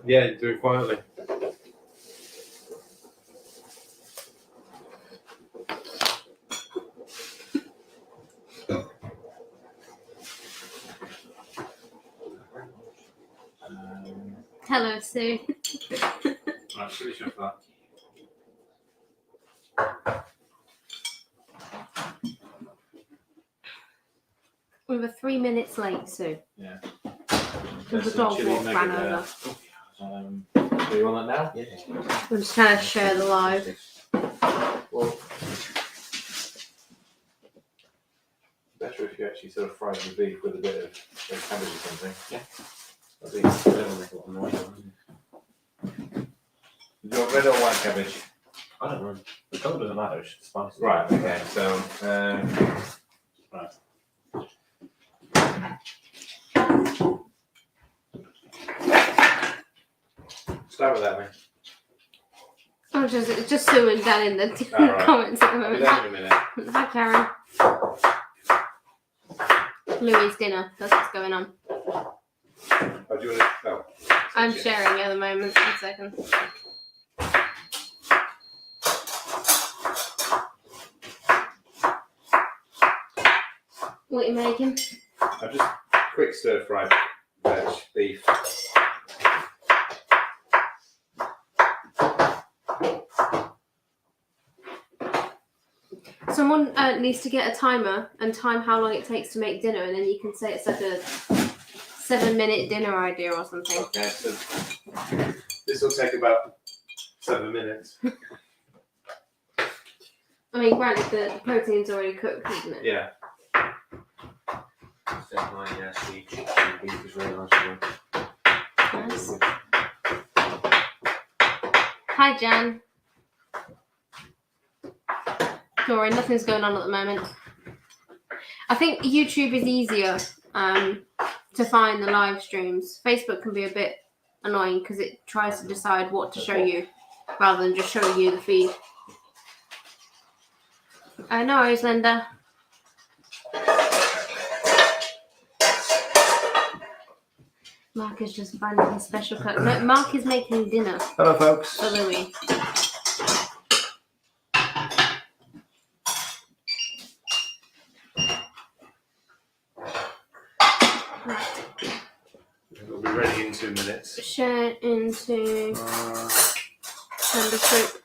Yeah, do it quietly. Hello, Sue. Right, finish off that. We were 3 minutes late, Sue. Yeah. Because the dog walk ran over. Do you want that now? Yeah. I'm just trying to share the live. Well, better if you actually sort of fry the beef with a bit of cabbage or something. Yeah. That'd be make a lot of noise. Do you want red or white cabbage? I don't know. The colour doesn't matter, it's just spicy. Right, okay, so right. Start with that, mate. Oh, just Sue and Dan in the Alright. comments at the I'll be moment. there in a minute. Hi, Karen. Louis' dinner. That's what's going on. Oh, do you want to? Oh. I'm sharing at the moment. 1 second. What are you making? I've just quick stir fried veg beef. Someone needs to get a timer and time how long it takes to make dinner, and then you can say it's like a 7-minute dinner idea or something. Okay, so this will take about 7 minutes. I mean, granted, the protein's already cooked, isn't it? Yeah. My sweet chicken beef is really nice. Nice. Hi, Jan. Don't worry, nothing's going on at the moment. I think YouTube is easier to find the live streams. Facebook can be a bit annoying because it tries to decide what to show you rather than just showing you the feed. No worries, Linda. Mark is just finding his special cook. No, Mark is making dinner Hello, folks. for Louis. It'll be ready in 2 minutes. Share into tender soup.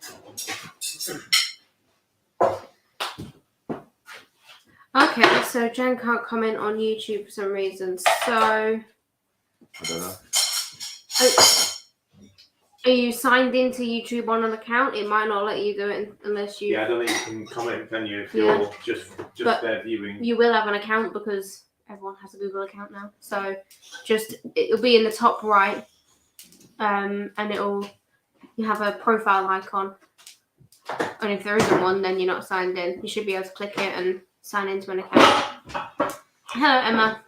Okay, so Jen can't comment on YouTube for some reason. So, I don't know. are you signed into YouTube on an account? It might not let you do it unless you. Yeah, I don't think you can comment, can you, if Yeah. you're just But there viewing. You will have an account because everyone has a Google account now. So, it'll be in the top right, and you have a profile icon. And if there isn't one, then you're not signed in. You should be able to click it and sign into an account. Hello, Emma.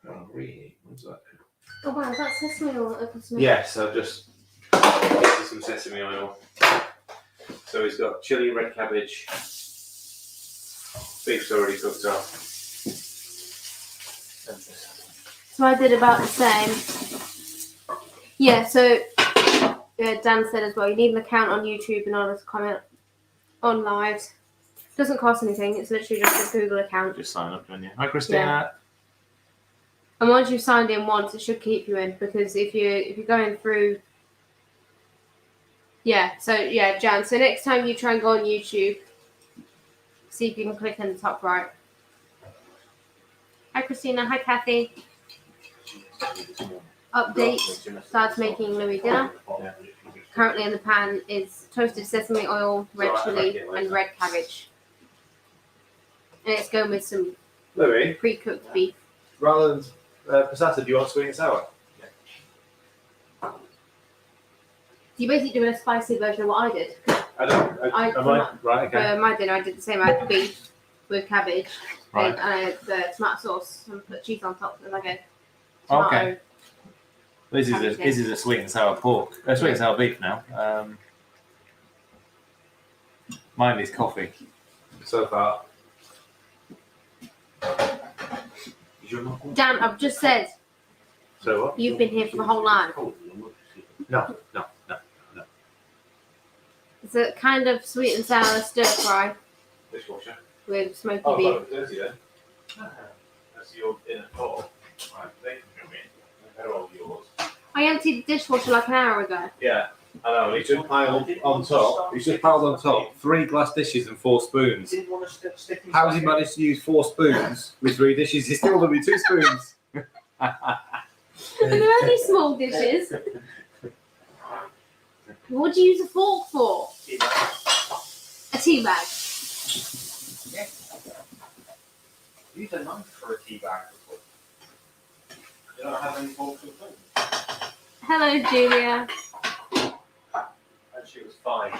Oh, really? What's that? Oh wow, that's sesame oil. Yes, I've just mixed some sesame oil. So he's got chili, red cabbage. Beef's already cooked up. So I did about the same. Yeah, so Dan said as well, you need an account on YouTube in order to comment on lives. Doesn't cost anything, it's literally just a Google account. Just sign up, don't you? Hi, Christina. And once you've signed in once, it should keep you in, because if you're going through. Yeah, so yeah, Jan. So next time you try and go on YouTube, see if you can click in the top right. Hi Christina, hi Kathy. Update, starts making Louis dinner. Currently in the pan is toasted sesame oil, red chili, and red cabbage. And it's going with some Louis, pre-cooked beef. rather than passata, do you want sweet and sour? You basically doing a spicy version of what I did. I don't. Right, okay. For my dinner, I did the same. I had beef with cabbage, Right. and I had the tomato sauce, and put cheese on top, and like a tomato. Okay. This is a sweet and sour pork. Sweet and sour beef now. Mine is coffee. So far. Is your mum- Dan, I've just said So what? you've been here for the whole night. No. It's a kind of sweet and sour stir fry Dishwasher. with smoky Oh, beef. but dirty then. That's your inner pot. Right, they can come in. They're all yours. I emptied the dishwasher like an hour ago. Yeah, I know. He's just piled on top. He's just piled on top 3 glass dishes and 4 spoons. Didn't want to stick How has he managed to use 4 spoons with 3 dishes? He's still only 2 spoons. And they're only small dishes. What do you use a fork for? A tea bag. Use a knife for a tea bag before. You don't have any forks or spoons. Hello, Julia. And she was 5.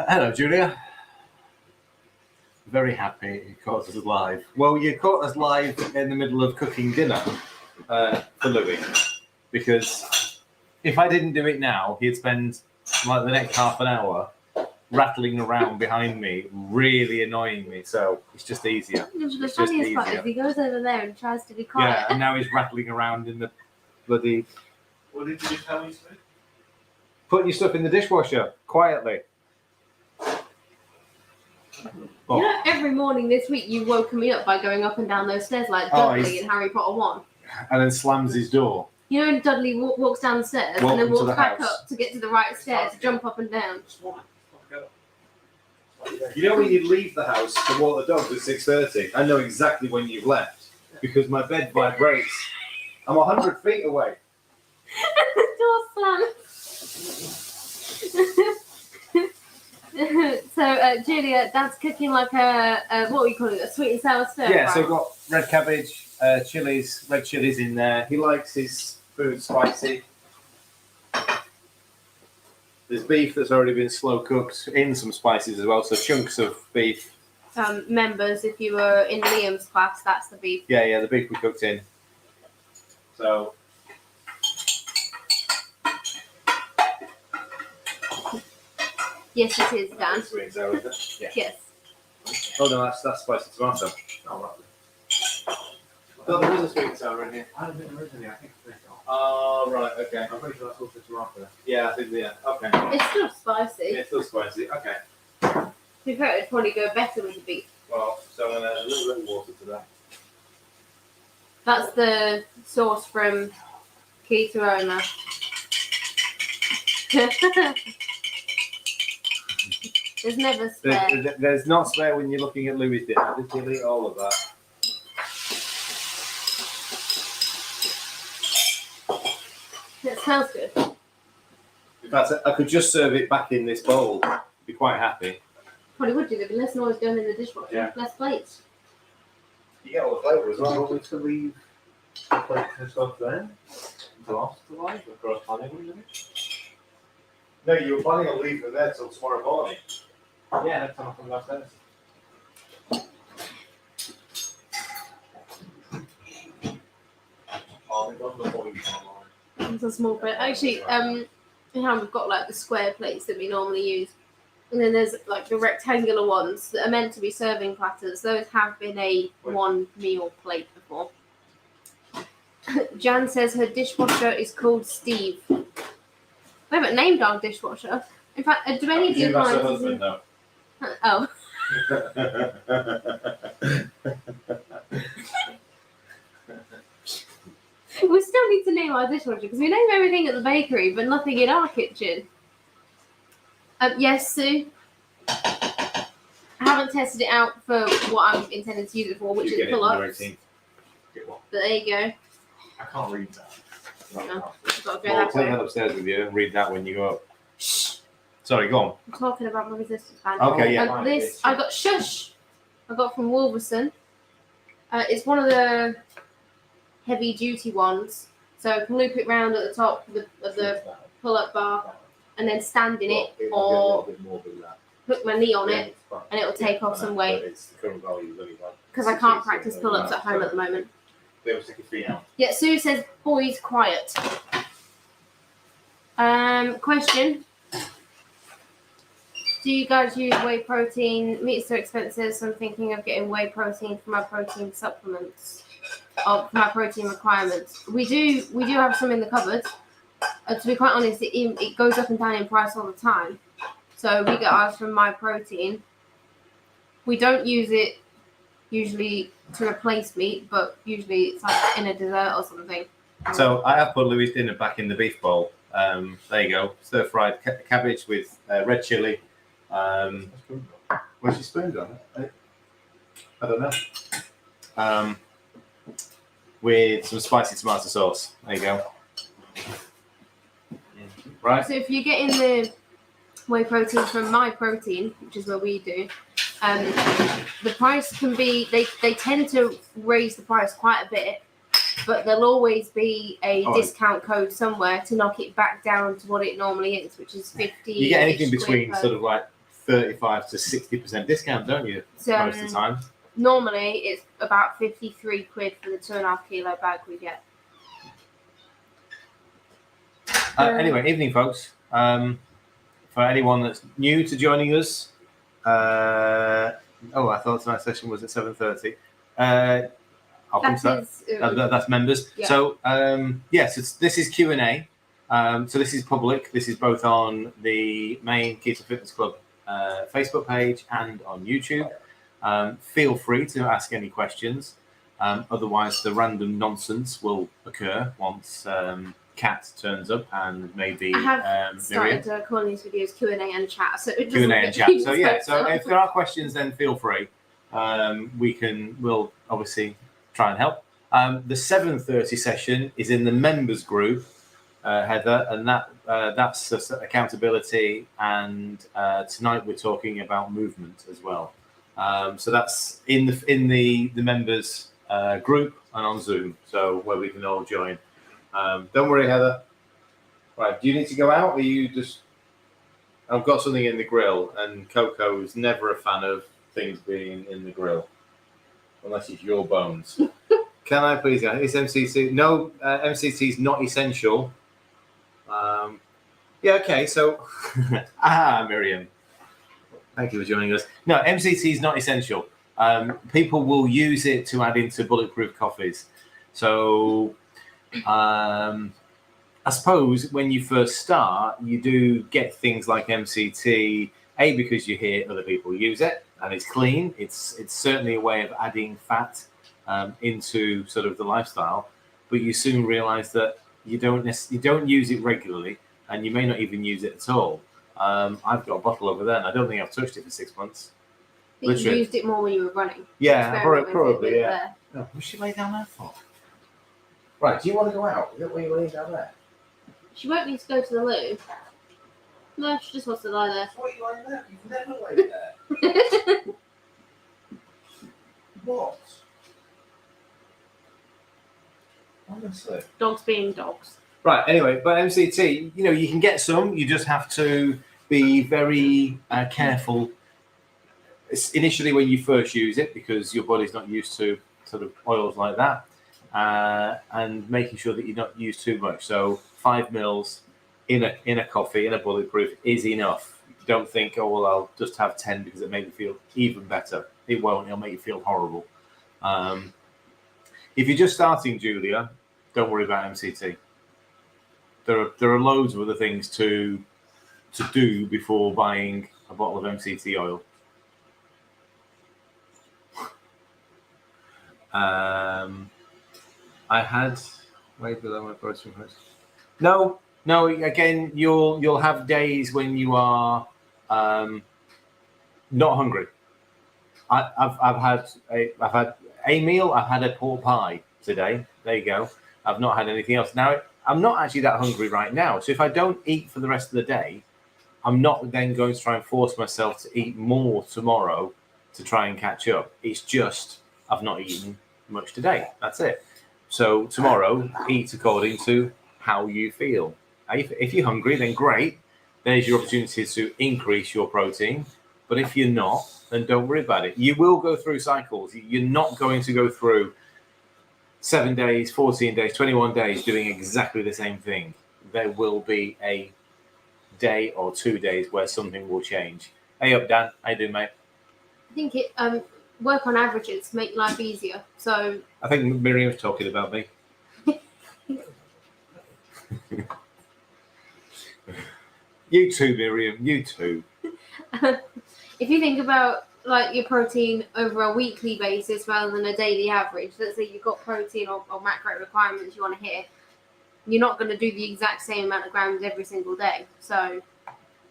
Hello, Julia. Very happy you caught us live. Well, you caught us live in the middle of cooking dinner for Louis. Because if I didn't do it now, he'd spend like the next half an hour rattling around behind me, really annoying me. So it's just easier. The It's just funniest part easier. is he goes over there and tries to be Yeah, quiet. and now he's rattling around in the bloody... What did you just tell me to do? Putting your stuff in the dishwasher, quietly. You know, every morning this week you've woken me up by going up and down those stairs like Oh, Dudley he's- in Harry Potter 1. And then slams his door. You know when Dudley walks down the stairs and Welcome then to walks the back house. up to get to the right stairs to jump up and down. You know when you leave the house to walk the dogs at 6:30? I know exactly when you've left because my bed vibrates. I'm 100 feet away. The door slams. So, Julia, Dad's cooking like a what we call it, a sweet and sour stir Yeah, fry. so I've got red cabbage, chilies, red chilies in there. He likes his food spicy. There's beef that's already been slow cooked in some spices as well, so chunks of beef. Members, if you were in Liam's class, that's the beef. Yeah, the beef we cooked in. So Yes, it is, Dan. Sweet and sour, is it? Yes. oh no, that's spicy tomato. Oh, right. Oh, there is a sweet and sour in here. I don't think there is any. I think it's Oh, right, okay. I'm pretty sure that's also tomato. Yeah, I think, yeah, okay. It's still spicy. Yeah, it's still spicy. Okay. To be fair, it'd probably go better with the beef. Well, so I'm going to add a little bit of water to that. That's the sauce from Key to Roma. There's never spare. There's not spare when you're looking at Louis' dinner. Just delete all of that. It smells good. In fact, I could just serve it back in this bowl. Be quite happy. Probably would do. There'd be less noise going in the dishwasher. Yeah. Less plates. You get all the flavour as Do you well. want me to leave the plate and stuff there? Glass to life across planning? No, you were planning on leaving them there till tomorrow morning. Yeah, next time I come downstairs. Oh, they've got the before you come on. It's a small plate. Actually, you know, we've got like the square plates that we normally use. And then there's like the rectangular ones that are meant to be serving platters. Those have been a one meal plate before. Jan says her dishwasher is called Steve. We haven't named our dishwasher. In fact, do any of you That's her guys? husband, though. Oh, we still need to name our dishwasher because we name everything at the bakery, but nothing in our kitchen. Yes, Sue. I haven't tested it out for what I'm intending to use it for, which You is get it on the pull-ups. 18th. Get what? But there you go. I can't read that. No. I've got to go Well, that take way. that upstairs with you and read that when you go up. Shh. Sorry, go on. I'm talking about my resistance band. Okay, yeah. And this I got shush. I got from Wolverson. It's one of the heavy duty ones, so I can loop it round at the top of the pull-up bar, and then stand in it or put my knee on it, and it will take off some weight because I can't practice pull-ups at home at the moment. Be able to stick your feet out. Yeah, Sue says, boys, quiet. Do you guys use whey protein? Meat's so expensive, so I'm thinking of getting whey protein for my protein supplements, or for my protein requirements. We do have some in the cupboard. To be quite honest, it goes up and down in price all the time. So we get ours from My Protein. We don't use it usually to replace meat, but usually it's like in a dessert or something. So I have put Louis' dinner back in the beef bowl. There you go. Stir-fried cabbage with red chilli. Where's your spoon gone? I don't know. With some spicy tomato sauce. There you go. Right. So if you're getting the whey protein from My Protein, which is where we do, the price can be, they tend to raise the price quite a bit, but there'll always be a discount code somewhere to knock it back down to what it normally is, which is 50. You get anything between sort of like 35 to 60% discount, don't you? Most of the time. Normally, it's about 53 quid for the 2.5 kilo bag we get. Anyway, evening, folks. For anyone that's new to joining us, I thought tonight's session was at 7:30. I'll come to that. That's members. Yeah. So, so this is Q&A. So this is public. This is both on the main Keto Fitness Club Facebook page and on YouTube. Feel free to ask any questions. Otherwise, the random nonsense will occur once Kat turns up and maybe I have Miriam. started calling these videos Q&A and chat. So it Q&A and chat. So yeah, so so if there are questions, then feel free. We'll obviously try and help. The 7:30 session is in the members group, Heather, and that's accountability. And tonight we're talking about movement as well. So that's in the members group and on Zoom, so where we can all join. Don't worry, Heather. Right, do you need to go out, or you just? I've got something in the grill, and Coco is never a fan of things being in the grill, unless it's your bones. Can I please? Is MCT? No, MCT is not essential. Yeah, okay. So, Miriam, thank you for joining us. No, MCT is not essential. People will use it to add into bulletproof coffees. So. I suppose when you first start, you do get things like MCT, because you hear other people use it and it's clean. It's certainly a way of adding fat into sort of the lifestyle, but you soon realize that you don't use it regularly, and you may not even use it at all. I've got a bottle over there, and I don't think I've touched it for 6 months. I think you used it more when you were running. Yeah, probably, yeah. No, what's she lay down there for? Right, do you want to go out? Is that why you're laying down there? She won't need to go to the loo. No, she just wants to lie there. What are you lying there? You've never laid there. What? Honestly. Dogs being dogs. Right, anyway, but MCT, you can get some. You just have to be very careful initially when you first use it, because your body's not used to sort of oils like that. And making sure that you don't use too much. So 5 mils in a coffee, in a bulletproof, is enough. Don't think, oh, well, I'll just have 10 because it makes me feel even better. It won't. It'll make you feel horrible. If you're just starting, Julia, don't worry about MCT. There are loads of other things to do before buying a bottle of MCT oil. I had way below my protein price. No. Again, you'll have days when you are not hungry. I've had a meal. I've had a pork pie today. There you go. I've not had anything else. Now I'm not actually that hungry right now. So if I don't eat for the rest of the day, I'm not then going to try and force myself to eat more tomorrow to try and catch up. It's just I've not eaten much today. That's it. So tomorrow, eat according to how you feel. If you're hungry, then great. There's your opportunity to increase your protein. But if you're not, then don't worry about it. You will go through cycles. You're not going to go through 7 days, 14 days, 21 days doing exactly the same thing. There will be a day or 2 days where something will change. Hey up, Dan. How you doing, mate? I think it work on averages, make life easier. So I think Miriam's talking about me. You too, Miriam. You too. if you think about like your protein over a weekly basis rather than a daily average, let's say you've got protein or macro requirements you want to hit, you're not going to do the exact same amount of grams every single day. So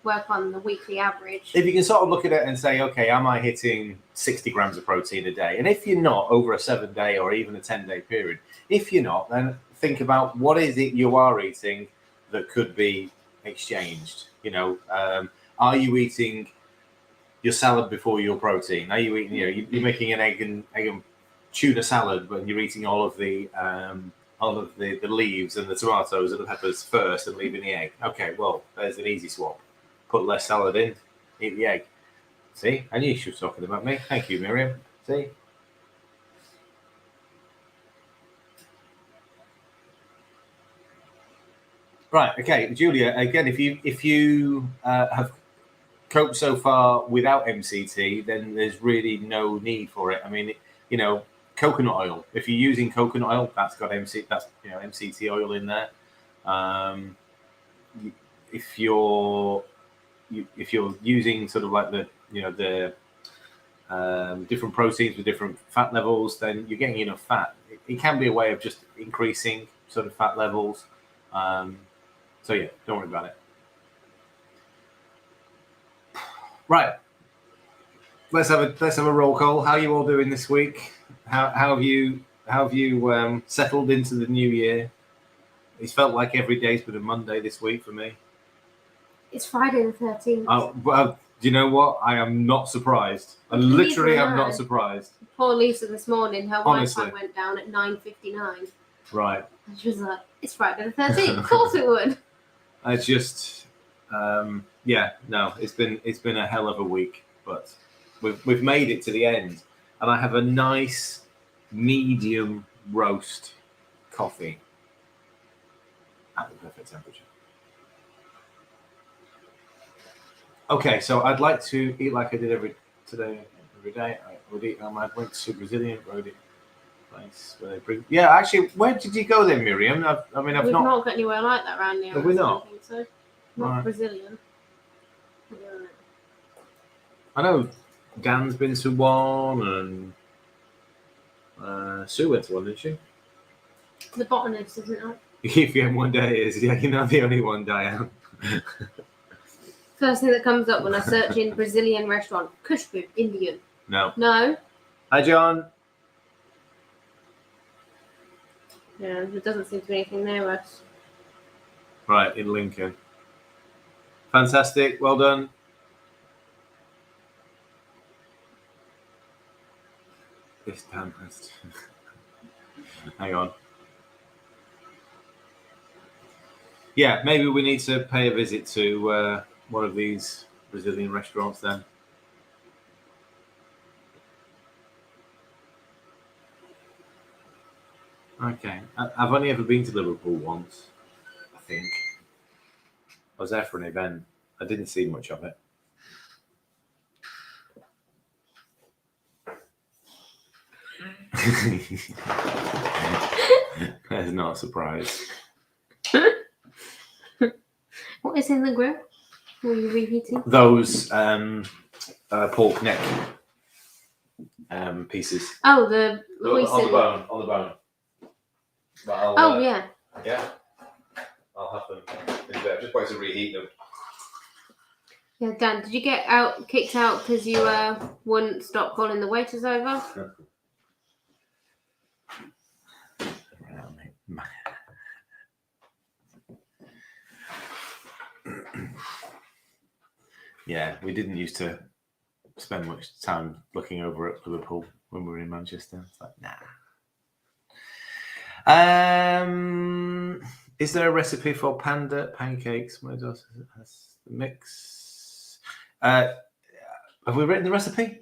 work on the weekly average. If you can sort of look at it and say, okay, am I hitting 60 grams of protein a day? And if you're not, over a 7-day or even a 10-day period, if you're not, then think about what is it you are eating that could be exchanged. You know, are you eating your salad before your protein? Are you eating, you're making an egg and tuna salad, but you're eating all of the leaves and the tomatoes and the peppers first and leaving the egg. Okay, well, there's an easy swap. Put less salad in, eat the egg. See, I knew she was talking about me. Thank you, Miriam. See? Right, okay, Julia, again, if you have coped so far without MCT, then there's really no need for it. I mean, coconut oil. If you're using coconut oil, that's got MCT oil in there. If you're using sort of like the different proteins with different fat levels, then you're getting enough fat. It can be a way of just increasing sort of fat levels. So yeah, don't worry about it. Right. Let's have a roll call. How are you all doing this week? How have you settled into the new year? It's felt like every day's been a Monday this week for me. It's Friday the 13th. Oh, well, do you know what? I am not surprised. I literally am not surprised. Poor Lisa this morning, her Honestly. Wi-Fi went down at 9:59. Right. And she was like, it's Friday the 13th. Of course it would. It's just, it's been a hell of a week, but we've made it to the end, and I have a nice medium roast coffee at the perfect temperature. Okay, so I'd like to eat like I did every day. I would eat. I went to Brazilian roadie place where they bring. Yeah, actually, where did you go then, Miriam? I've We've not got anywhere like that around here. Have we not? I think so. Not Right. Brazilian. I know Dan's been to one, and Sue went to one, didn't she? The botanist, isn't it? If you have one day, is you're not the only one, Diane. First thing that comes up when I search in Brazilian restaurant, Khushbu, Indian. No. No? Hi, John. Yeah, there doesn't seem to be anything near us. Right, in Lincoln. Fantastic. Well done. This damn has to... Hang on. Yeah, maybe we need to pay a visit to one of these Brazilian restaurants then. Okay. I've only ever been to Liverpool once, I think. I was there for an event. I didn't see much of it. That's not a surprise. What is in the grill? Were you reheating? Those pork neck pieces. Oh, the On the hoisin. bone. On the bone. But I'll, Oh, yeah. Yeah. I'll have them. Just wait to reheat them. Yeah, Dan, did you get kicked out because you wouldn't stop calling the waiters over? Yeah, we didn't used to spend much time looking over at Liverpool when we were in Manchester. It's like, nah. Is there a recipe for panda pancakes? My daughter has the mix. Have we written the recipe?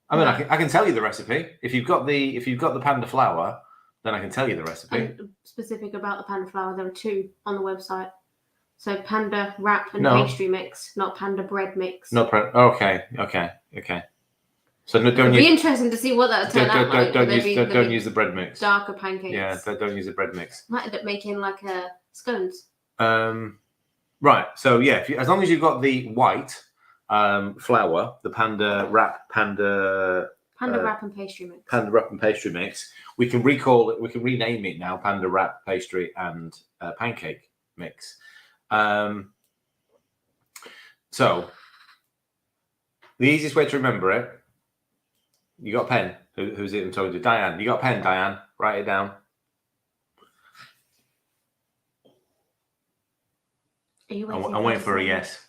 I mean, I can tell you the recipe. If you've got the panda flour, then I can tell you the recipe. And specific about the panda flour, there are 2 on the website. So panda wrap and No. pastry mix, not panda bread mix. Okay. So no, It'd don't be use interesting to see what that would turn out like. don't There'd be use the bread mix. darker pancakes. Yeah, don't use the bread mix. Might end up making like scones. Right. So yeah, as long as you've got the white flour, the panda wrap Wrap and pastry mix. panda wrap and pastry mix, we can recall it. We can rename it now: panda wrap, pastry, and pancake mix. So the easiest way to remember it. You got a pen? Who's it? I'm talking to Diane. You got a pen, Diane? Write it down. Are you I'm waiting for a yes.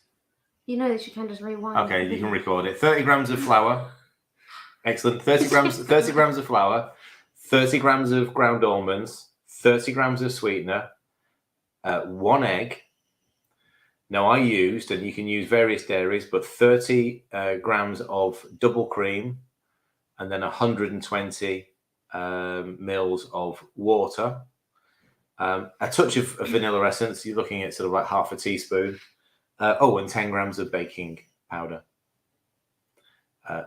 You know that you can just rewind. Okay, you can record it. 30 grams of flour. Excellent. 30 grams. 30 grams of flour. 30 grams of ground almonds. 30 grams of sweetener. 1 egg. Now I used, and you can use various dairies, but 30 grams of double cream. And then 120 mils of water, a touch of vanilla essence. You're looking at sort of like half a teaspoon. And 10 grams of baking powder.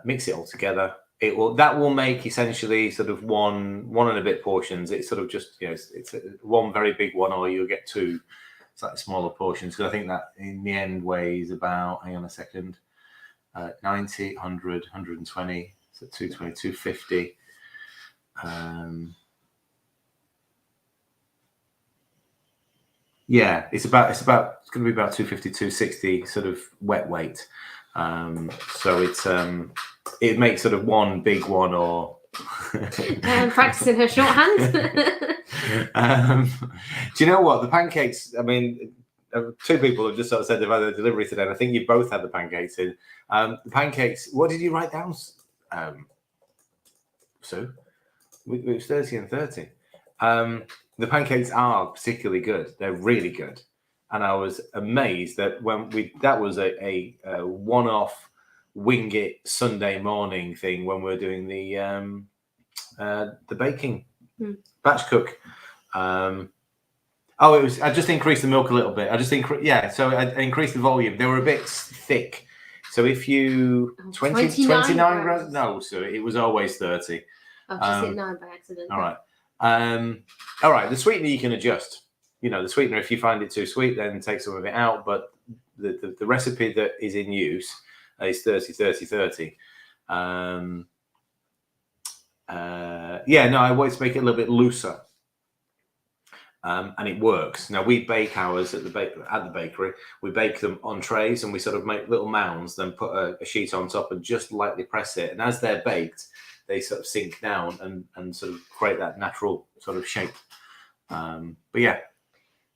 Mix it all together. That will make essentially sort of one and a bit portions. It's sort of just it's one very big one, or you'll get 2 slightly smaller portions. Because I think that in the end weighs about 90, 100, 120. So 220, 250. Yeah, it's going to be about 250, 260 sort of wet weight. So it makes sort of one big one, or practicing her shorthand. Do you know what the pancakes? I mean, 2 people have just sort of said they've had a delivery today, and I think you both had the pancakes in. The pancakes. What did you write down? So it was 30 and 30. The pancakes are particularly good. They're really good. And I was amazed that that was a one-off wing it Sunday morning thing when we were doing the baking batch cook. I just increased the milk a little bit. So I increased the volume. They were a bit thick. So if you 29 grams, no, so it was always 30. I've just hit 9 by accident. All right. All right. The sweetener you can adjust. The sweetener, if you find it too sweet, then take some of it out. But the recipe that is in use is 30, 30, 30. I always make it a little bit looser. And it works. Now we bake ours at the bakery. We bake them on trays, and we sort of make little mounds, then put a sheet on top and just lightly press it. And as they're baked, they sort of sink down and sort of create that natural sort of shape. But yeah.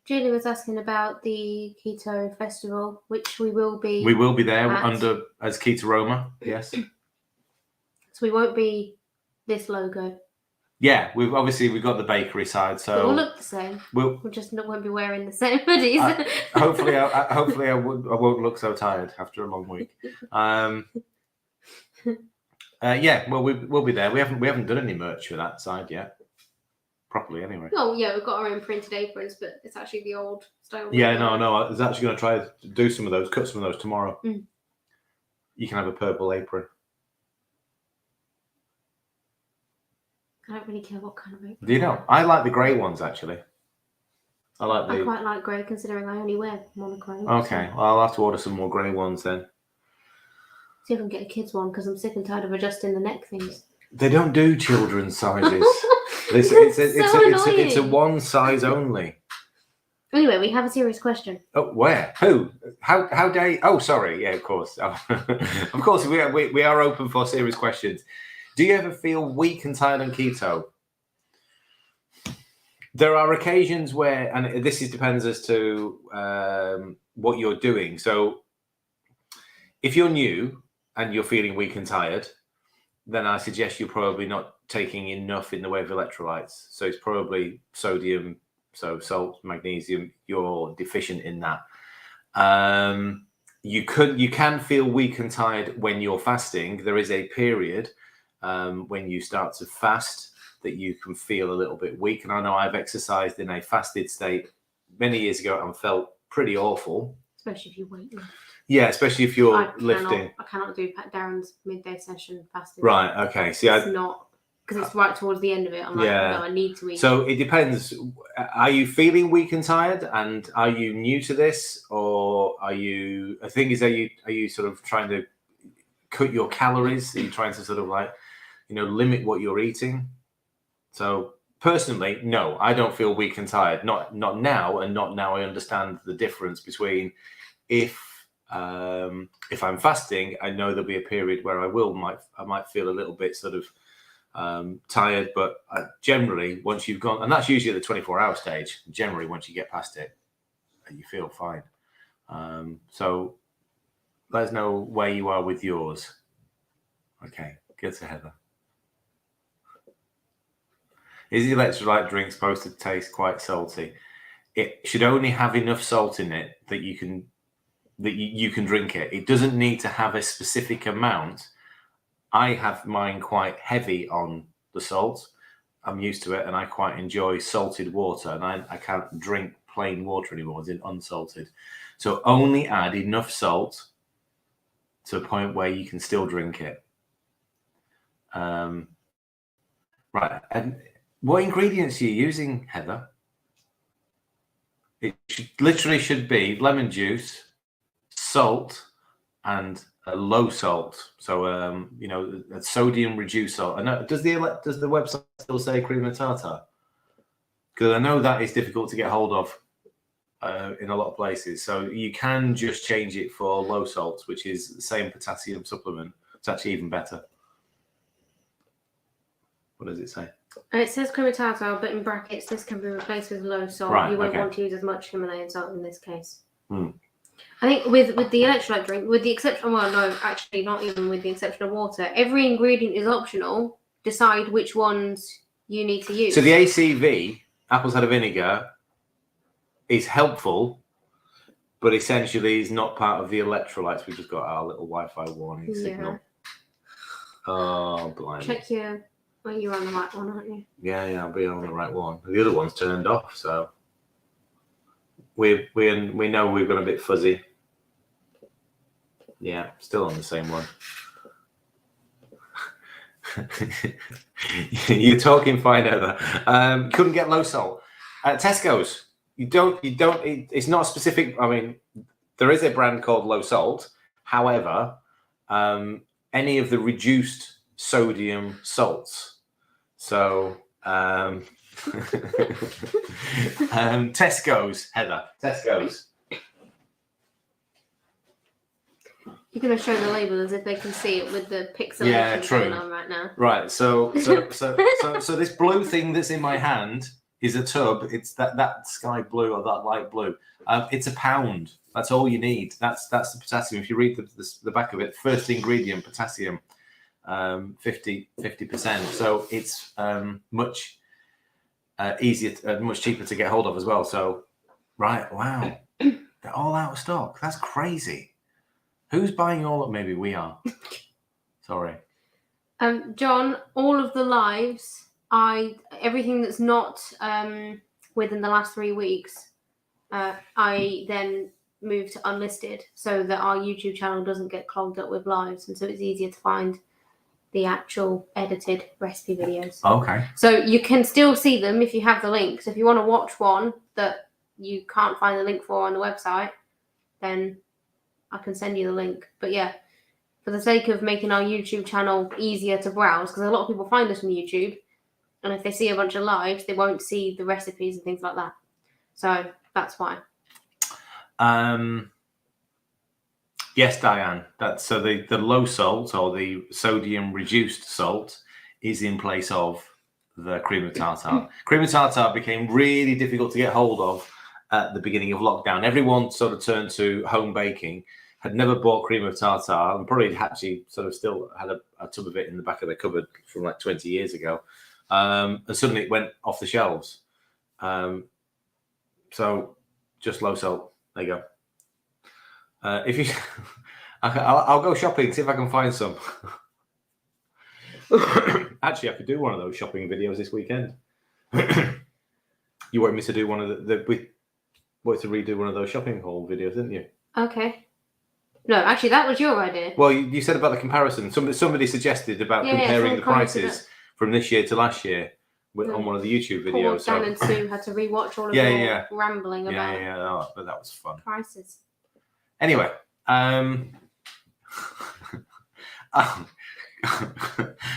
Julie was asking about the Keto Festival, which we will be. We will be there as Ketoroma. Yes. So we won't be this logo. Yeah, we've got the bakery side, so it will look the same. We'll just won't be wearing the same hoodies. Hopefully, I won't look so tired after a long week. We'll be there. We haven't done any merch for that side yet, properly anyway. Oh yeah, we've got our own printed aprons, but it's actually the old style. Yeah, no. I was actually going to try to do some of those, cut some of those tomorrow. You can have a purple apron. I don't really care what kind of apron. Do you know? I like the grey ones actually. I quite like grey, considering I only wear monochrome. Okay, well, I'll have to order some more grey ones then. See if I can get a kids one, because I'm sick and tired of adjusting the neck things. They don't do children's sizes. It's a one size only. Anyway, we have a serious question. Oh, where? Who? How dare you? Oh, sorry. Yeah, of course. Of course, we are open for serious questions. Do you ever feel weak and tired on keto? There are occasions where, and this depends as to what you're doing. So if you're new and you're feeling weak and tired, then I suggest you're probably not taking enough in the way of electrolytes. So it's probably sodium, so salt, magnesium, you're deficient in that. You can feel weak and tired when you're fasting. There is a period when you start to fast that you can feel a little bit weak. And I know I've exercised in a fasted state many years ago and felt pretty awful. Especially if you wait. Yeah, especially if you're lifting. I cannot do Pat Darren's midday session fasting. Right. Okay. See, It's not because it's right towards the end of it. I'm like, Yeah. no, I need to eat. So it depends. Are you feeling weak and tired, and are you new to this, or are you? I think are you sort of trying to cut your calories? Are you trying to sort of like, limit what you're eating? So personally, no, I don't feel weak and tired. Not now, and not now. I understand the difference between if I'm fasting, I know there'll be a period where I might feel a little bit sort of tired, but generally once you've gone, and that's usually at the 24-hour stage, generally once you get past it, you feel fine. So let us know where you are with yours. Okay, good to Heather. Is the electrolyte drink supposed to taste quite salty? It should only have enough salt in it that you can drink it. It doesn't need to have a specific amount. I have mine quite heavy on the salt. I'm used to it, and I quite enjoy salted water, and I can't drink plain water anymore. It's unsalted. So only add enough salt to a point where you can still drink it. Right. And what ingredients are you using, Heather? It literally should be lemon juice, salt, and a low salt. So a sodium reduced salt. I know, does the website still say cream of tartar? Because I know that is difficult to get hold of in a lot of places. So you can just change it for low salt, which is the same potassium supplement. It's actually even better. What does it say? It says cream of tartar, but in brackets, this can be replaced with low salt. Right, you won't okay. want to use as much Himalayan salt in this case. Hmm. I think with the electrolyte drink, with the exception, well, no, actually, not even with the exception of water, every ingredient is optional. Decide which ones you need to use. So the ACV, apple cider vinegar, is helpful, but essentially is not part of the electrolytes. We've just got our little Wi-Fi warning signal. Oh, blind. Check your... Well, you're on the right one, aren't you? Yeah, I'll be on the right one. The other one's turned off, so we know we've gone a bit fuzzy. Yeah, still on the same one. You're talking fine, Heather. Couldn't get low salt. Tesco's. You don't. It's not specific. I mean, there is a brand called Low Salt. However, any of the reduced sodium salts. So, Tesco's, Heather. Tesco's. You're going to show the label as if they can see it with the pixelation Yeah, true. going on right now. Right. So this blue thing that's in my hand is a tub. It's that sky blue or that light blue. It's £1. That's all you need. That's the potassium. If you read the back of it, first ingredient, potassium. 50%. So it's much easier, much cheaper to get hold of as well. So, right, wow, they're all out of stock. That's crazy. Who's buying all of? Maybe we are. Sorry. John, all of the lives, everything that's not within the last 3 weeks, I then moved to unlisted so that our YouTube channel doesn't get clogged up with lives, and so it's easier to find the actual edited recipe videos. Okay. So you can still see them if you have the link. So if you want to watch one that you can't find the link for on the website, then I can send you the link. But yeah, for the sake of making our YouTube channel easier to browse, because a lot of people find us from YouTube, and if they see a bunch of lives, they won't see the recipes and things like that. So that's why. Yes, Diane. That's so the low salt or the sodium reduced salt is in place of the cream of tartar. Cream of tartar became really difficult to get hold of at the beginning of lockdown. Everyone sort of turned to home baking, had never bought cream of tartar, and probably actually sort of still had a tub of it in the back of their cupboard from like 20 years ago. And suddenly it went off the shelves. So just low salt. There you go. If you, I'll go shopping, see if I can find some. Actually, I could do one of those shopping videos this weekend. You want me to do one of wanted to redo one of those shopping haul videos, didn't you? Okay. No, actually, that was your idea. Well, you said about the comparison. Somebody suggested about Yeah, comparing someone the commented prices from this year to last year on one of the YouTube Poor videos. Dan and Sue had to rewatch all of Yeah, your yeah. rambling about Oh, but that was fun. prices. Anyway,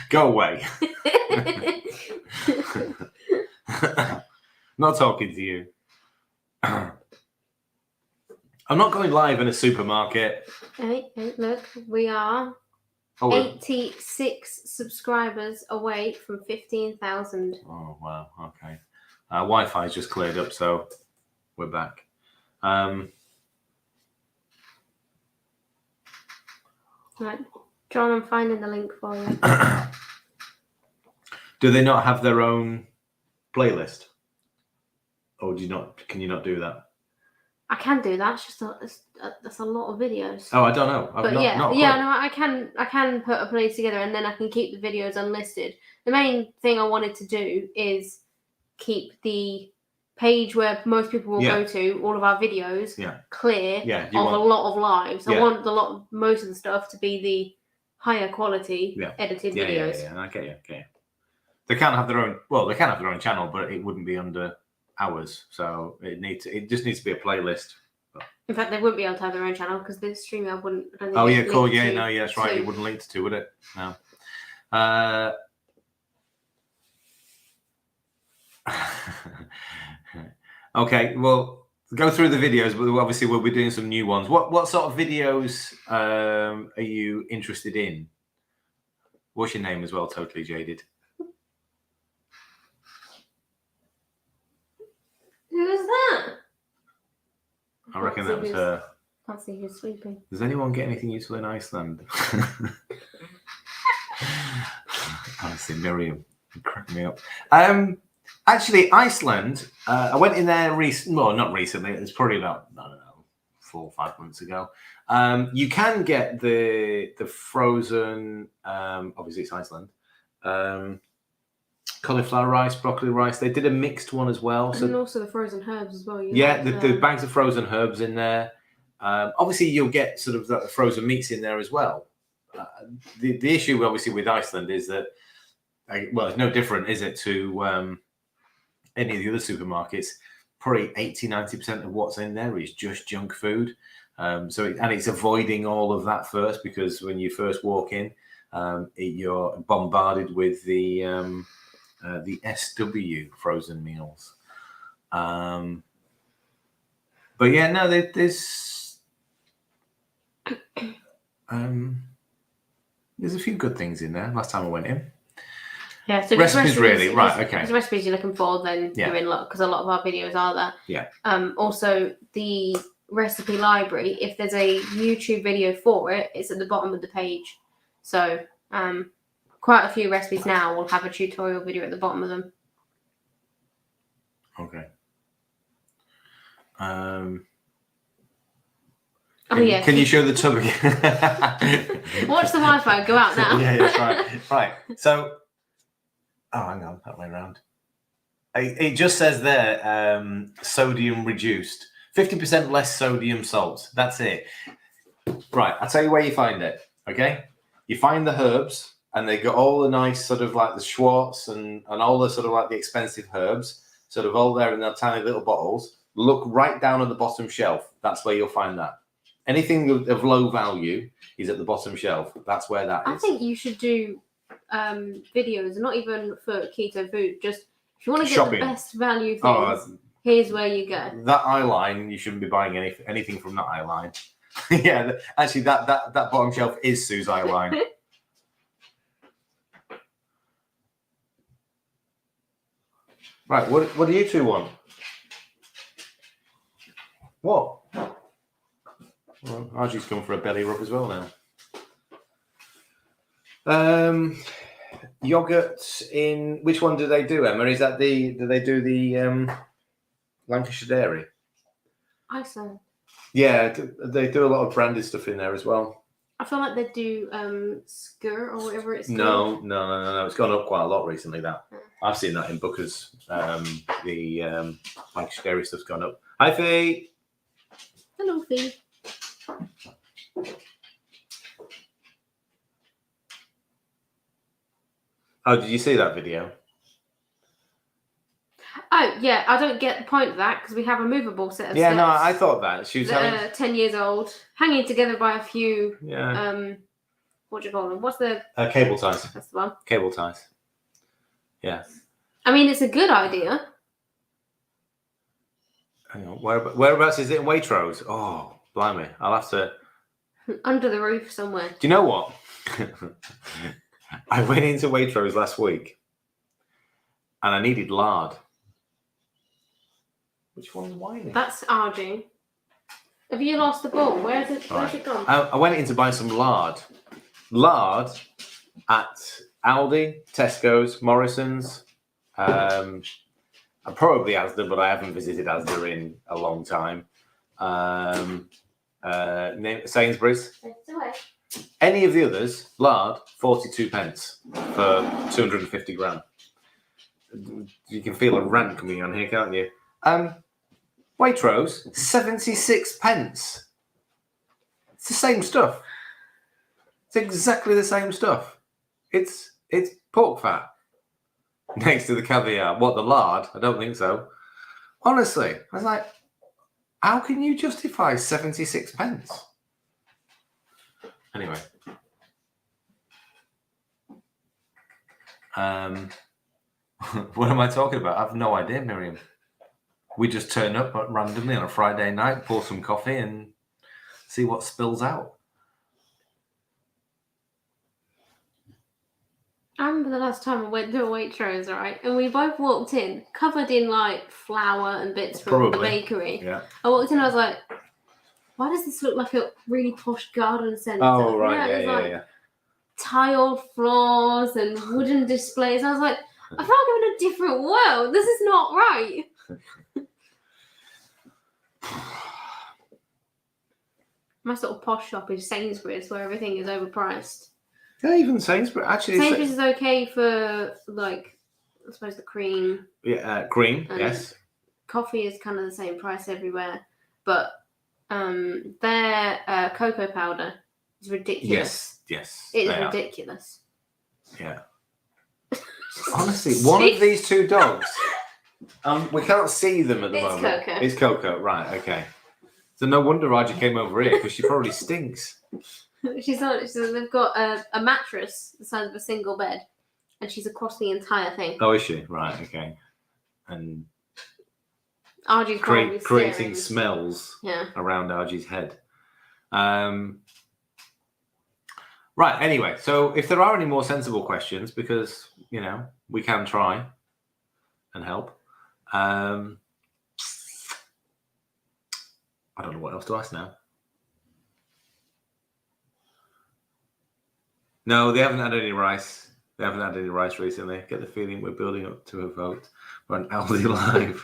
go away. Not talking to you. I'm not going live in a supermarket. Hey, look, we are 86 subscribers away from 15,000. Oh, wow. Okay. Wi-Fi's just cleared up, so we're back. Right. John, I'm finding the link for you. Do they not have their own playlist? Or can you not do that? I can do that. It's just that's a lot of videos. Oh, I don't know. But not no, quite. I can put a playlist together, and then I can keep the videos unlisted. The main thing I wanted to do is keep the page where most people will go to all of our videos clear of a lot of lives. I want most of the stuff to be the higher quality edited videos. Yeah. Okay. They can't have their own. Well, they can have their own channel, but it wouldn't be under ours. So it just needs to be a playlist. In fact, they wouldn't be able to have their own channel because the StreamYard wouldn't. Oh yeah, cool. Yeah, no, yeah, that's right. It wouldn't link to, would it? No. Okay, well, go through the videos, but obviously we'll be doing some new ones. What sort of videos are you interested in? What's your name as well? Totally Jaded. Who is that? I reckon that was her. Can't see who's sleeping. Does anyone get anything useful in Iceland? Honestly, Miriam, you crack me up. Actually, Iceland. I went in there not recently. It's probably about 4 or 5 months ago. You can get the frozen. Obviously, it's Iceland. Cauliflower rice, broccoli rice. They did a mixed one as well. And also the frozen herbs as well. The bags of frozen herbs in there. Obviously, you'll get sort of the frozen meats in there as well. The issue, obviously, with Iceland is that, it's no different, is it, to any of the other supermarkets? Probably 80-90% of what's in there is just junk food. It's avoiding all of that first, because when you first walk in, you're bombarded with the SW frozen meals. But yeah, no, there's a few good things in there. Last time I went in. Yeah, so recipes really, right, okay. If the recipes you're looking for, then you're in luck, because a lot of our videos are there. Yeah. Also, the recipe library, if there's a YouTube video for it, it's at the bottom of the page. So, quite a few recipes now will have a tutorial video at the bottom of them. Okay. Can you show the tub again? Watch the Wi-Fi. Go out now. Yeah, that's right. Right. So, hang on, that way around. It just says there, sodium reduced. 50% less sodium salt. That's it. Right. I'll tell you where you find it. Okay. You find the herbs, and they got all the nice sort of like the Schwartz and all the sort of like the expensive herbs, sort of all there in their tiny little bottles. Look right down on the bottom shelf. That's where you'll find that. Anything of low value is at the bottom shelf. That's where that is. I think you should do videos, not even for keto food. Just if you want to get shopping. The best value things, here's where you go. That eye line, you shouldn't be buying anything from that eye line. Yeah, actually, that bottom shelf is Sue's eye line. Right, what do you two want? What? Well, Archie's come for a belly rub as well now. Yogurt in which one do they do, Emma? Is that do they do the Lancashire Dairy? Iceland. Yeah, they do a lot of branded stuff in there as well. I feel like they do Skyr or whatever it's called. No. It's gone up quite a lot recently. That I've seen that in Booker's. The Lancashire Dairy stuff's gone up. Hi, Fee. Hello, Fee. Oh, did you see that video? Oh, yeah, I don't get the point of that because we have a movable set of Yeah, steps. no, I thought that. She was having. that are 10 years old, hanging together by a few, Yeah. what do you call them? What's the... Cable ties. That's the one. Cable ties. Yeah. I mean, it's a good idea. Hang on. Whereabouts is it in Waitrose? Oh, blimey. I'll have to. Under the roof somewhere. Do you know what? I went into Waitrose last week and I needed lard. Which one's whining? That's RG. Have you lost the ball? Where's it gone? I went in to buy some lard. Lard at Aldi, Tesco's, Morrison's, and probably Asda, but I haven't visited Asda in a long time. Sainsbury's. It's away. Any of the others, lard, 42 pence for 250 gram. You can feel a rant coming on here, can't you? Waitrose, 76 pence. It's the same stuff. It's exactly the same stuff. It's pork fat next to the caviar. What, the lard? I don't think so. Honestly, I was like, how can you justify 76 pence? Anyway. What am I talking about? I have no idea, Miriam. We just turn up randomly on a Friday night, pour some coffee and see what spills out. I remember the last time I went to a Waitrose, right? And we both walked in, covered in like flour and bits from the bakery. Yeah. I walked in, I was like, why does this look like a really posh garden centre? Oh, right. Yeah. Tiled floors and wooden displays. I was like, I feel like I'm in a different world. This is not right. My sort of posh shop is Sainsbury's, where everything is overpriced. Yeah, even Sainsbury's. Actually, Sainsbury's is okay for, like, I suppose the cream. Yeah, cream, yes. Coffee is kind of the same price everywhere. But their cocoa powder is ridiculous. Yes. It is ridiculous. Yeah. Honestly, one of these two dogs, we can't see them at the moment. It's Coco. It's Coco, right, okay. So no wonder Raja came over here, because she probably stinks. They've got a mattress the size of a single bed, and she's across the entire thing. Oh, is she? Right, okay. And Argy's creating smells Yeah. around Argy's head. Right, anyway, so if there are any more sensible questions, because, you know, we can try and help. I don't know what else to ask now. No, they haven't had any rice. They haven't had any rice recently. Get the feeling we're building up to a vote for an Aldi Live.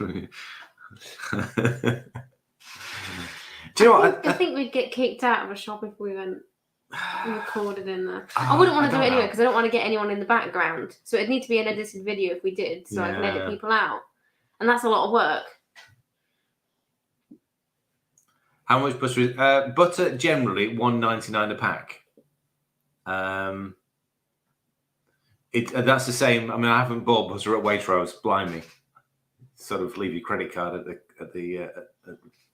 Do you know what? I think we'd get kicked out of a shop if we went recorded in there. I wouldn't want to do it anyway because I don't want to get anyone in the background. So it'd need to be an edited video if we did, so I can edit people out. And that's a lot of work. How much butter is butter? Generally $1.99 a pack. That's the same. I mean, I haven't bought butter at Waitrose. Blimey, sort of leave your credit card at the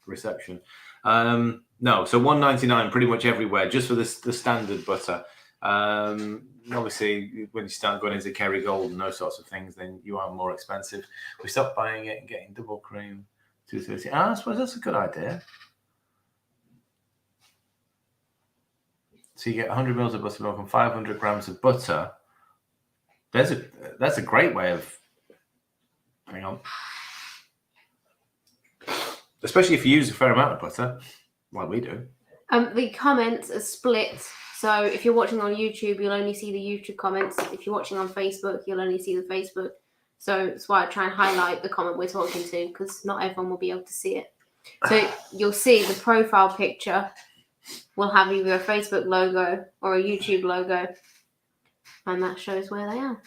reception. No, so $1.99 pretty much everywhere, just for the standard butter. Obviously, when you start going into Kerrygold and those sorts of things, then you are more expensive. We stopped buying it and getting double cream, $2.30. I suppose that's a good idea. So you get 100 mils of buttermilk and 500 grams of butter. That's a great way of. Hang on. Especially if you use a fair amount of butter, like we do. The comments are split. So if you're watching on YouTube, you'll only see the YouTube comments. If you're watching on Facebook, you'll only see the Facebook. So that's why I try and highlight the comment we're talking to, because not everyone will be able to see it. So you'll see the profile picture will have either a Facebook logo or a YouTube logo, and that shows where they are.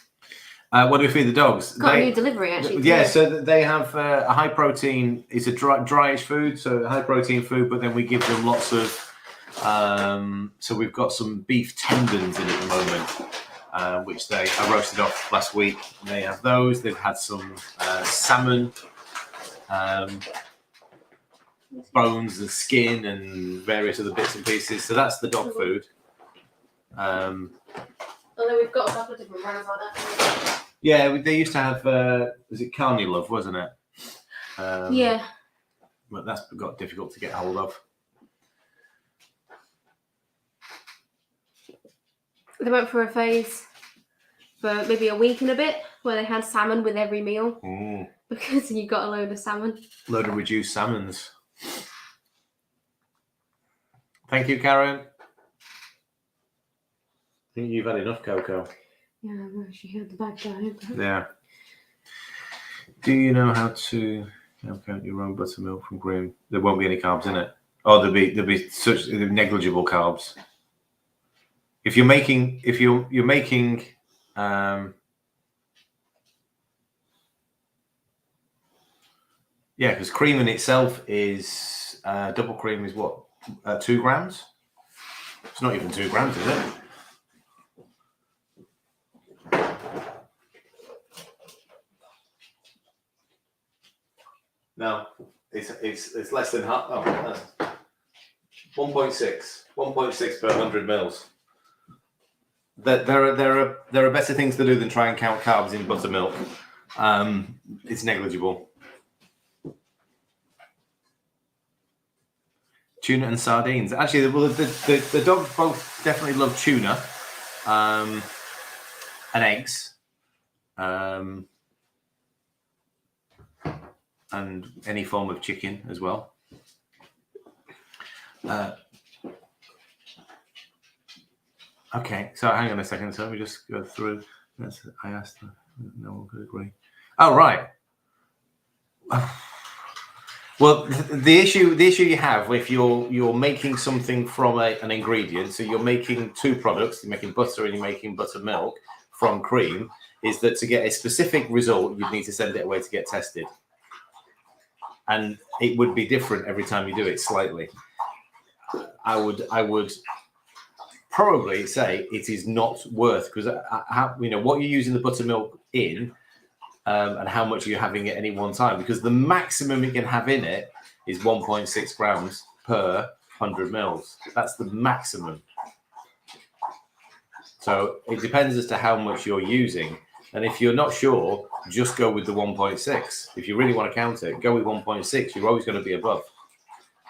What do we feed the dogs? Got a new delivery actually. Yeah, today. so they have a high protein. It's a dryish food, so high protein food. But then we give them lots of. So we've got some beef tendons in at the moment, which I roasted off last week. They have those. They've had some salmon, bones and skin and various other bits and pieces. So that's the dog food. Although we've got a couple of different brands like that. Yeah, they used to have. Was it Carnilove, wasn't it? Yeah. But that's got difficult to get hold of. They went for a phase for maybe a week and a bit where they had salmon with every meal because you got a load of salmon. Load of reduced salmons. Thank you, Karen. I think you've had enough cocoa. Yeah, well, she had the bag down. Yeah. Do you know how to count your own buttermilk from cream? There won't be any carbs in it. Oh, there'll be such negligible carbs. If you're making yeah, because cream in itself is double cream is what 2 grams. It's not even 2 grams, is it? No, it's less than half. Oh, that's 1.6 per 100 mils. There are better things to do than try and count carbs in buttermilk. It's negligible. Tuna and sardines. Actually, well, the dogs both definitely love tuna and eggs. And any form of chicken as well. Okay, so hang on a second. So let me just go through. I asked them. No one could agree. Oh, right. Well, the issue you have if you're making something from an ingredient, so you're making 2 products, you're making butter and you're making buttermilk from cream, is that to get a specific result, you'd need to send it away to get tested. And it would be different every time you do it slightly. I would probably say it is not worth, because what you're using the buttermilk in and how much you're having at any one time, because the maximum you can have in it is 1.6 grams per 100 mils. That's the maximum. So it depends as to how much you're using. And if you're not sure, just go with the 1.6. If you really want to count it, go with 1.6. You're always going to be above,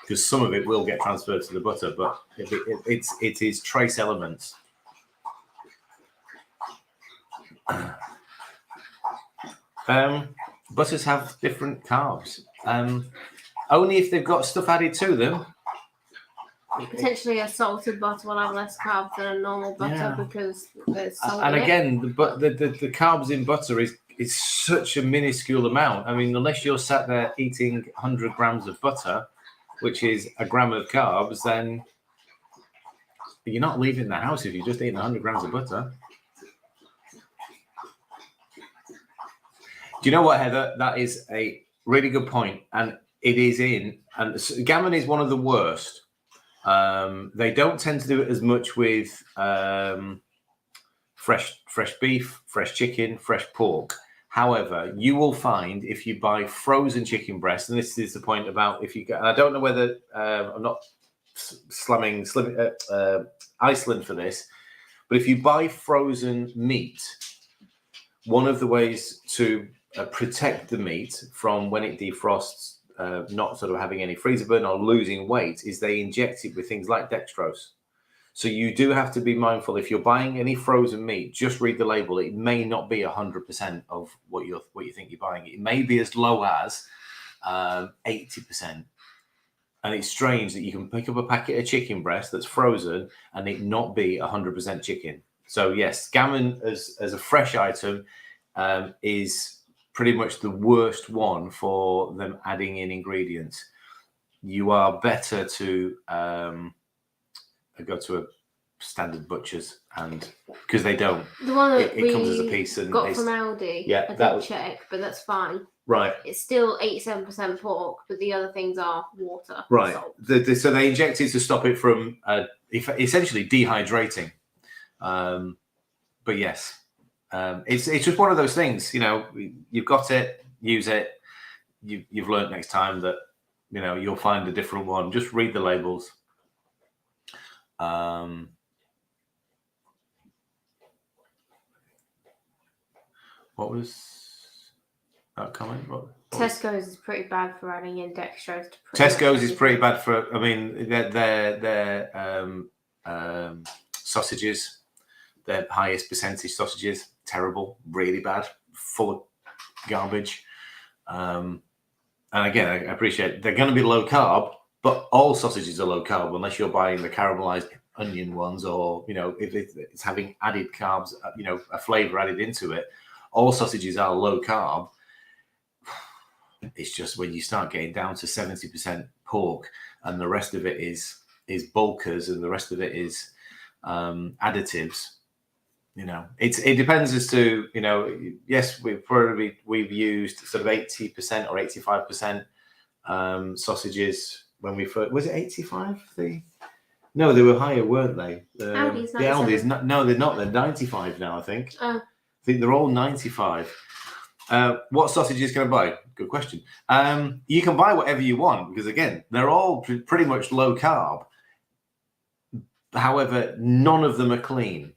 because some of it will get transferred to the butter, but it is trace elements. Butters have different carbs. Only if they've got stuff added to them. Potentially a salted butter will have less carbs than a normal butter because there's salt And in again, the carbs in butter is such a minuscule amount. I mean, unless you're sat there eating 100 grams of butter, which is a gram of carbs, then you're not leaving the house if you're just eating 100 grams of butter. Do you know what, Heather? That is a really good point, and it is and gammon is one of the worst. They don't tend to do it as much with fresh beef, fresh chicken, fresh pork. However, you will find if you buy frozen chicken breast, and this is the point about if you. And I don't know whether I'm not slamming Iceland for this, but if you buy frozen meat, one of the ways to protect the meat from when it defrosts, not sort of having any freezer burn or losing weight, is they inject it with things like dextrose. So you do have to be mindful if you're buying any frozen meat. Just read the label. It may not be 100% of what you think you're buying. It may be as low as 80%. And it's strange that you can pick up a packet of chicken breast that's frozen and it not be 100% chicken. So yes, gammon as a fresh item is pretty much the worst one for them adding in ingredients. You are better to go to a standard butchers, and because they don't, The one that it comes as a we piece and got it's- from Aldi, yeah, I that did was- check, but that's fine. right. It's still 87% pork, but the other things are water. and Right. salt. So they inject it to stop it from essentially dehydrating. But yes, it's just one of those things. You know, you've got it, use it. You've learned next time that you'll find a different one. Just read the labels. What was that comment? What was- Tesco's is pretty bad for adding in dextrose. To Tesco's is pretty bad for. I mean, their sausages, their highest percentage sausages, terrible, really bad, full of garbage. And again, I appreciate they're going to be low carb, but all sausages are low carb unless you're buying the caramelized onion ones, or if it's having added carbs, a flavor added into it. All sausages are low carb. It's just when you start getting down to 70% pork and the rest of it is bulkers and the rest of it is additives. It depends as to yes, we've used sort of 80% or 85% sausages when we first. Was it 85? No, they were higher, weren't they? Aldi's the Aldi's 97. no, they're not. They're 95 now, I think. Oh. I think they're all 95. What sausages can I buy? Good question. You can buy whatever you want because, again, they're all pretty much low carb. However, none of them are clean.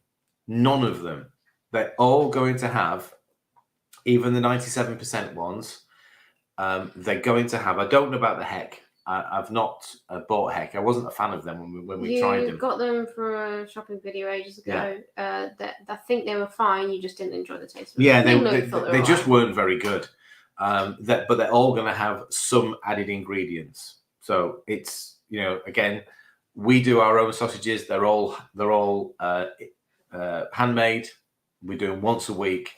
None of them. They're all going to have, even the 97% ones, they're going to have, I don't know about the Heck. I've not bought Heck. I wasn't a fan of them when we tried them. You got them for a shopping video ages ago. I think they were fine. You just didn't enjoy the taste of them. Yeah, Even though they you thought were just alright. weren't very good. But they're all going to have some added ingredients. So it's again, we do our own sausages. They're all handmade. We do them once a week,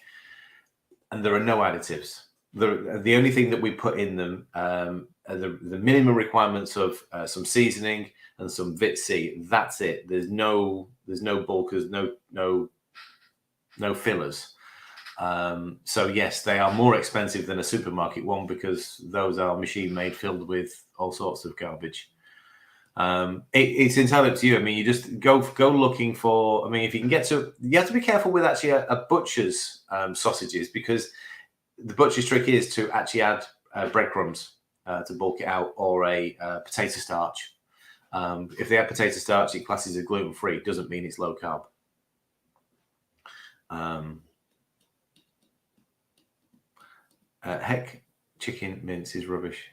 and there are no additives. The only thing that we put in them are the minimum requirements of some seasoning and some Vit C. That's it. There's no bulkers, no fillers. So yes, they are more expensive than a supermarket one because those are machine made, filled with all sorts of garbage. It's entirely up to you. I mean, you just go looking for. I mean, if you can get to, you have to be careful with actually a butcher's sausages because the butcher's trick is to actually add breadcrumbs to bulk it out, or a potato starch. If they add potato starch, it classes as gluten free. Doesn't mean it's low carb. Heck, chicken mince is rubbish.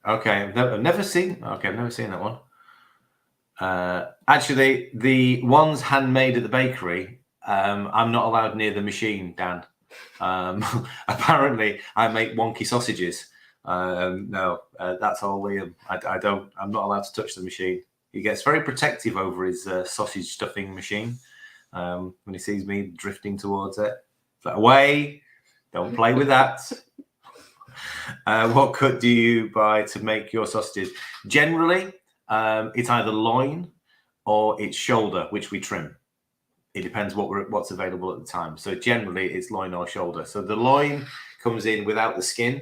Okay, I've never seen that one. Actually, the ones handmade at the bakery, I'm not allowed near the machine, Dan. Apparently, I make wonky sausages. No, that's all Liam. I'm not allowed to touch the machine. He gets very protective over his sausage stuffing machine when he sees me drifting towards it. It's like, away! Don't play with that. What cut do you buy to make your sausages? Generally, it's either loin or it's shoulder, which we trim. It depends what's available at the time. So generally, it's loin or shoulder. So the loin comes in without the skin,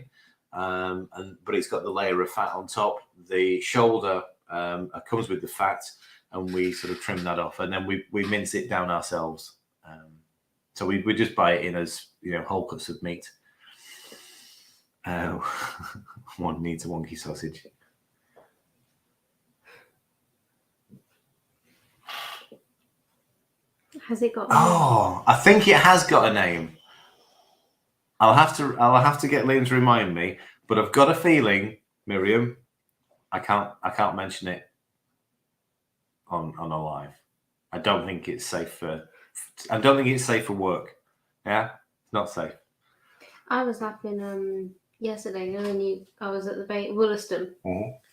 but it's got the layer of fat on top. The shoulder comes with the fat, and we sort of trim that off, and then we mince it down ourselves. So we just buy it in as whole cuts of meat. One needs a wonky sausage. Has it got? Oh, I think it has got a name. I'll have to get Liam to remind me, but I've got a feeling, Miriam, I can't mention it on a live. I don't think it's safe for work. Yeah, it's not safe. I was laughing yesterday. When I was at the Williston,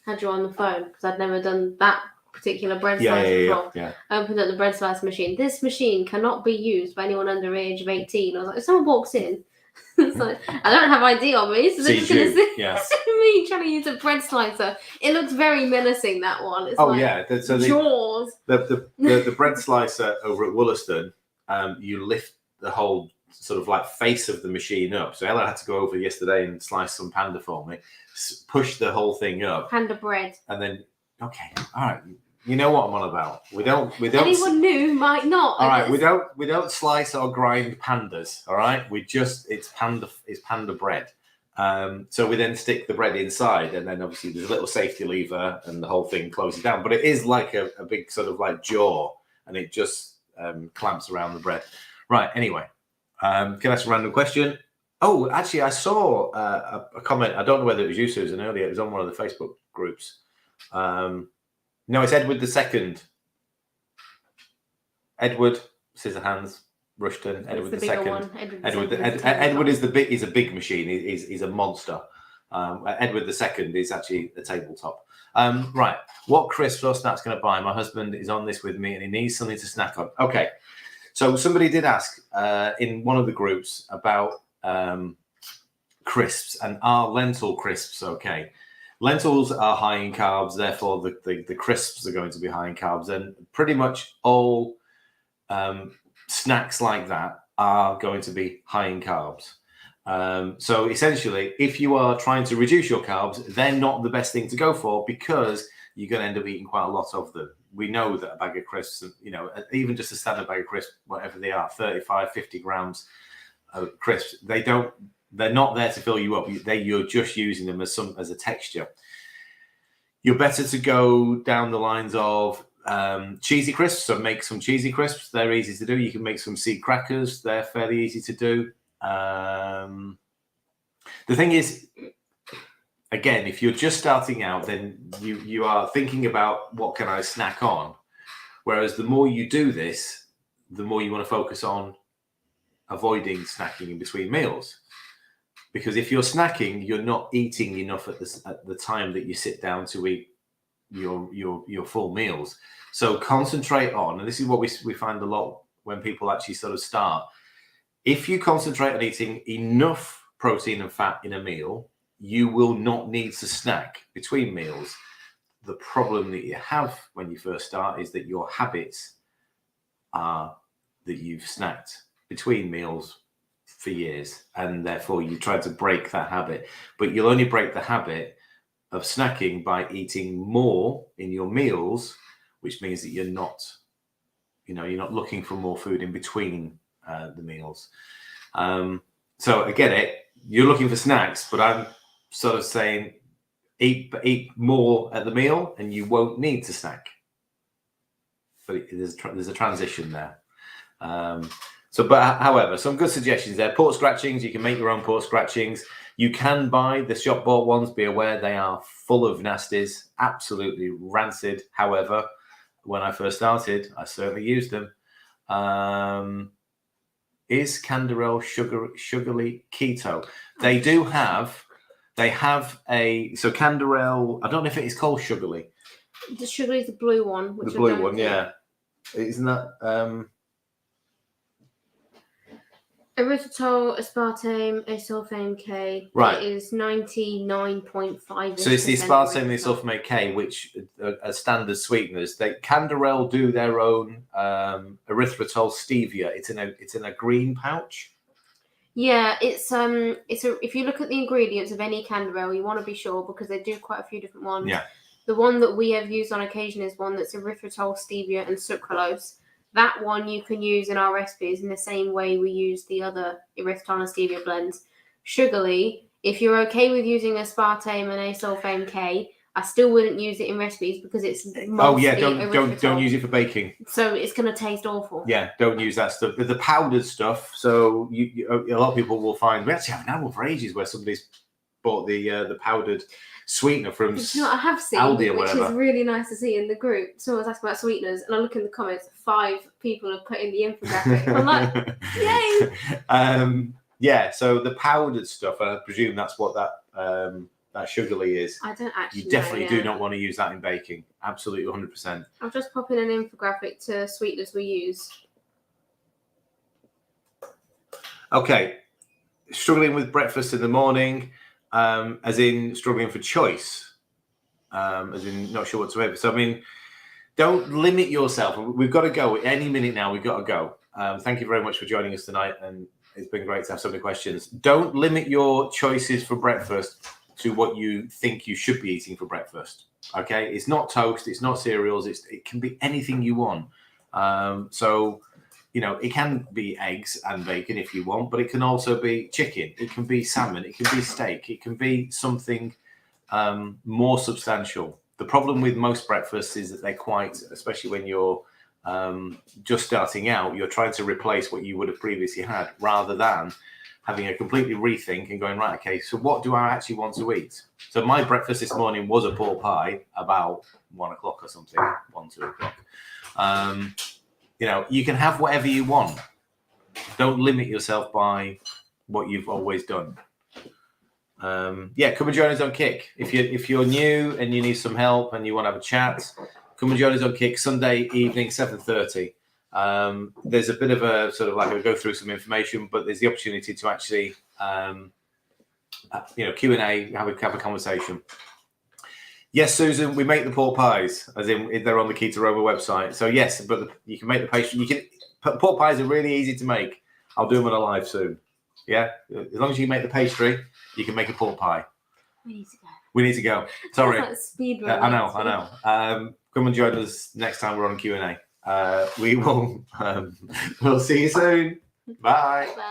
had you on the phone because I'd never done that particular bread slice before. Yeah. I opened up the bread slice machine. This machine cannot be used by anyone under the age of 18. I was like, if someone walks in So I don't have ID on me, so they're See just going to you. see Yes. me trying to use a bread slicer. It looks very menacing, that one. It's Oh like yeah. So jaws. the bread slicer over at Wollaston, you lift the whole sort of like face of the machine up. So Ella had to go over yesterday and slice some panda for me, push the whole thing up, Panda bread. and then okay, all right. You know what I'm on about. We don't. Anyone new might not. All right, we don't slice or grind pandas. All right, it's panda bread. So we then stick the bread inside, and then obviously there's a little safety lever, and the whole thing closes down. But it is like a big sort of like jaw, and it just clamps around the bread. Right. Anyway, can I ask a random question? Oh, actually, I saw a comment. I don't know whether it was you, Susan, earlier. It was on one of the Facebook groups. No, it's Edward II. Edward Scissorhands Rushton. Edward the bigger II. one. Edward is He's a big machine. He's a monster. Edward II is actually a tabletop. Right. What crisps or snacks can I buy? My husband is on this with me, and he needs something to snack on. Okay. So somebody did ask in one of the groups about crisps, and are lentil crisps okay? Lentils are high in carbs, therefore the crisps are going to be high in carbs, and pretty much all snacks like that are going to be high in carbs. So essentially, if you are trying to reduce your carbs, they're not the best thing to go for, because you're going to end up eating quite a lot of them. We know that a bag of crisps, even just a standard bag of crisps, whatever they are, 35, 50 grams of crisps, they're not there to fill you up. You're just using them as a texture. You're better to go down the lines of cheesy crisps. So make some cheesy crisps. They're easy to do. You can make some seed crackers. They're fairly easy to do. The thing is, again, if you're just starting out, then you are thinking about what can I snack on. Whereas the more you do this, the more you want to focus on avoiding snacking in between meals. Because if you're snacking, you're not eating enough at the time that you sit down to eat your full meals. So concentrate on, and this is what we find a lot when people actually sort of start. If you concentrate on eating enough protein and fat in a meal, you will not need to snack between meals. The problem that you have when you first start is that your habits are that you've snacked between meals for years, and therefore you try to break that habit. But you'll only break the habit of snacking by eating more in your meals, which means that you're not looking for more food in between the meals. So I get it. You're looking for snacks, but I'm sort of saying eat more at the meal, and you won't need to snack. But there's a transition there. However, some good suggestions there. Port scratchings, you can make your own port scratchings. You can buy the shop bought ones. Be aware they are full of nasties, absolutely rancid. However, when I first started, I certainly used them. Is Canderel sugarly keto? They have so Canderel, I don't know if it is called sugarly. The sugarly is the blue one. The blue one, yeah. Isn't that erythritol, aspartame, asulfame K. Right. It is 99.5. So it's the aspartame and the sulfamate K, which are standard sweeteners. Canderel do their own erythritol stevia. It's in a green pouch. Yeah, it's if you look at the ingredients of any Canderel, you want to be sure, because they do quite a few different ones. Yeah. The one that we have used on occasion is one that's erythritol, stevia, and sucralose. That one you can use in our recipes in the same way we use the other erythritol and stevia blends. Sugarly, if you're okay with using aspartame and asulfame K, I still wouldn't use it in recipes because it's mostly don't use it for baking. So it's going to taste awful. Yeah, don't use that stuff. The powdered stuff. So a lot of people will find, we actually have an album for ages where somebody's bought the powdered sweetener from I have seen, Aldi or which whatever. is really nice to see in the group. Someone's asking about sweeteners, and I look in the comments, 5 people have put in the infographic. I'm like, yay! Yeah, so the powdered stuff, and I presume that's what that sugarly is. I don't actually You definitely know, do not want to use that in baking. Absolutely 100%. I'll just pop in an infographic to sweeteners we use. Okay. struggling with breakfast in the morning, as in struggling for choice, as in not sure what to have. So, I mean, don't limit yourself. We've got to go any minute now. We've got to go. Thank you very much for joining us tonight, and it's been great to have so many questions. Don't limit your choices for breakfast to what you think you should be eating for breakfast. Okay, it's not toast, it's not cereals. It can be anything you want. So, you know, it can be eggs and bacon if you want, but it can also be chicken. It can be salmon. It can be steak. It can be something more substantial. The problem with most breakfasts is that they're quite, especially when you're just starting out, you're trying to replace what you would have previously had rather than having a completely rethink and going, right, okay, so what do I actually want to eat? So my breakfast this morning was a pork pie about 1 o'clock or something, 1, 2 o'clock. You know, you can have whatever you want. Don't limit yourself by what you've always done. Yeah, come and join us on Kick. If you're new and you need some help and you want to have a chat, come and join us on Kick Sunday evening, 7:30. There's a bit of a sort of like a go through some information, but there's the opportunity to actually, Q&A, have a conversation. Yes, Susan, we make the pork pies, as in they're on the Key to Roma website. So yes, but you can make the pastry. Pork pies are really easy to make. I'll do them on a live soon. Yeah, as long as you make the pastry, you can make a pork pie. We need to go. Sorry. Speed I know. Come and join us next time we're on Q&A. We will. We'll see you soon. Bye.